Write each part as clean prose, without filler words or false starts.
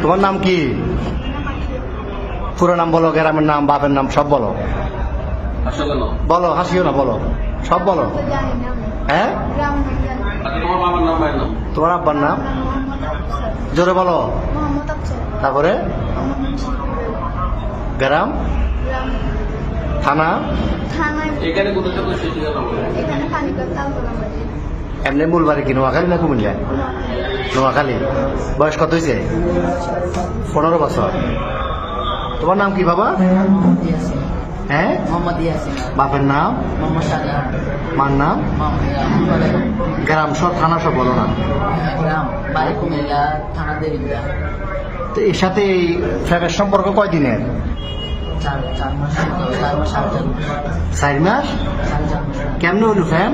তোমার নাম কি? পুরো নাম বলো, গ্রামের নাম, বাপের নাম সব বলো। বলো, হাসিও না, বলো, সব বলো। হ্যাঁ, তোমার আব্বার নাম জোরে বলো। তারপরে গ্রাম, থানা, এমনি মূল বাড়ি কি নোয়াখালী না কুমিল্লা? নোয়াখালী। বয়স কত হয়েছে? 15 বছর। তোমার নাম কি বাবা? হ্যাঁ, বাপের নাম, মার নাম, গ্রাম সব, থানা সব বলো না। তো এর সাথে এই ফ্যামের সম্পর্ক কয়দিনের? 4 মাস। কেমনে হলো ফ্যান?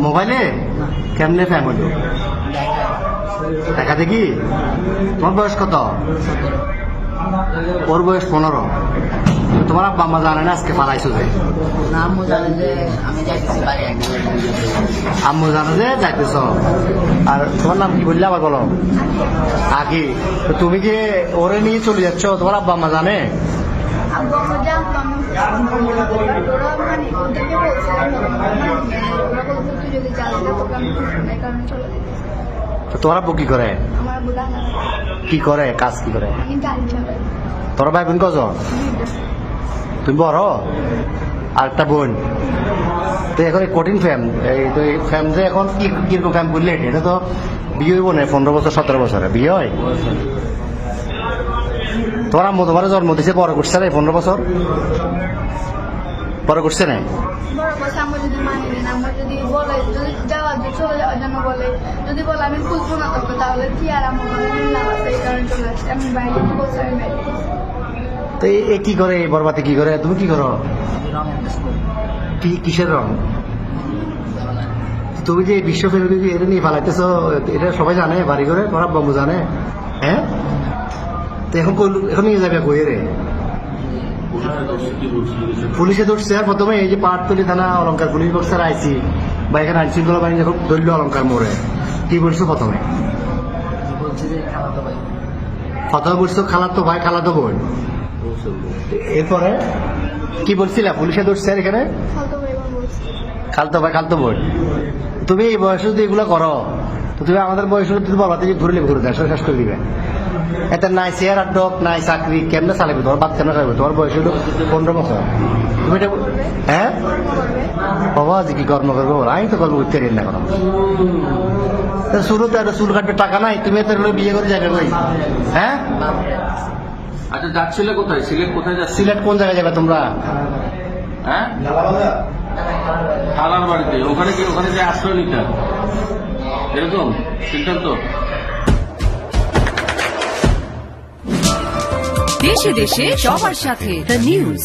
মোবাইলে? কেমনে ফ্যান হলো? দেখা দেখি। তোমার বয়স কত? ওর বয়স 15। তোমার আব্বা আম্মা জানে না আজকে পালাইছো যে? আম্মু জানে যে যাইতেছ। আর তোমার নাম কি বললে আবার বলো? আগে। তুমি যে ওরে নিয়ে চলে যাচ্ছ, তোমার আব্বা আম্মা জানে? তোমার আব্বু কি করে? কি করে কাজ? কি করে? তোর ভাই বোন কজন? তুমি বড়? আর একটা বোন। তো এখন এই কঠিন ফ্যাম, এই ফ্যাম যে এখন কিরকম ফ্যাম করলে এটা তো বিয়ে হইব না। 15 বছর 17 বছরে বিয়ে হয়। তোমার আম্মু তোমার জন্ম দিয়েছে, বড় করছে না 15 বছর? বড় করছে না? তো এ কি করে? বরবাদে কি করে? তুমি কি করো? কিসের রং? তুমি যে বিশ্ব ফেরত এটা নিয়ে পালাইতেছ, এটা সবাই জানে? বাড়ি করে তোমার আব্বু জানে? হ্যাঁ, তো এখন নিয়ে যাবে কই রে? পুলিশে ধরছে। আর প্রথমে এই যে পাহাড়তলি থানা অলঙ্কার পুলিশ বক্সার আইসি বা এখানে আইন শৃঙ্খলা বাহিনী যখন ধরল অলঙ্কার মোড়ে, কি বলছো প্রথমে? প্রথমে বলছো খালাতো ভাই, খালাতো বোন। এরপরে কি বলছিলা? পুলিশে ধরছে আর এখানে খালতো ভাই, খালতো বোন। তুমি এই বয়সে যদি এগুলো করো, তো তুমি আমাদের বয়সে যদি বলো, তুমি ঘুরলে ঘুরে দেয় শেষ করে দিবে। এতে নাই চেয়ার আর ডক, নাই চাকরি, কেমনে চালাবে? তোমার বাদ কেমনে চালাবে? তোমার বয়স হলো 15 বছর। তুমি এটা হ্যাঁ বাবা যে কি কর্ম করবো? আমি তো কর্ম করতে না কোনো। শুরুতে চুল কাটবে টাকা নাই, তুমি এত বিয়ে করে যাবে কই? হ্যাঁ, আচ্ছা, যাচ্ছিলে কোথায়? সিলেট কোথায় যাচ্ছে? সিলেট কোন জায়গায় যাবে তোমরা? হ্যাঁ, খালার বাড়িতে। ওখানে কি, ওখানে যে আশ্রয় নিতে এরকম সিদ্ধান্ত? দেশে দেশে সবার সাথে দ্য নিউজ।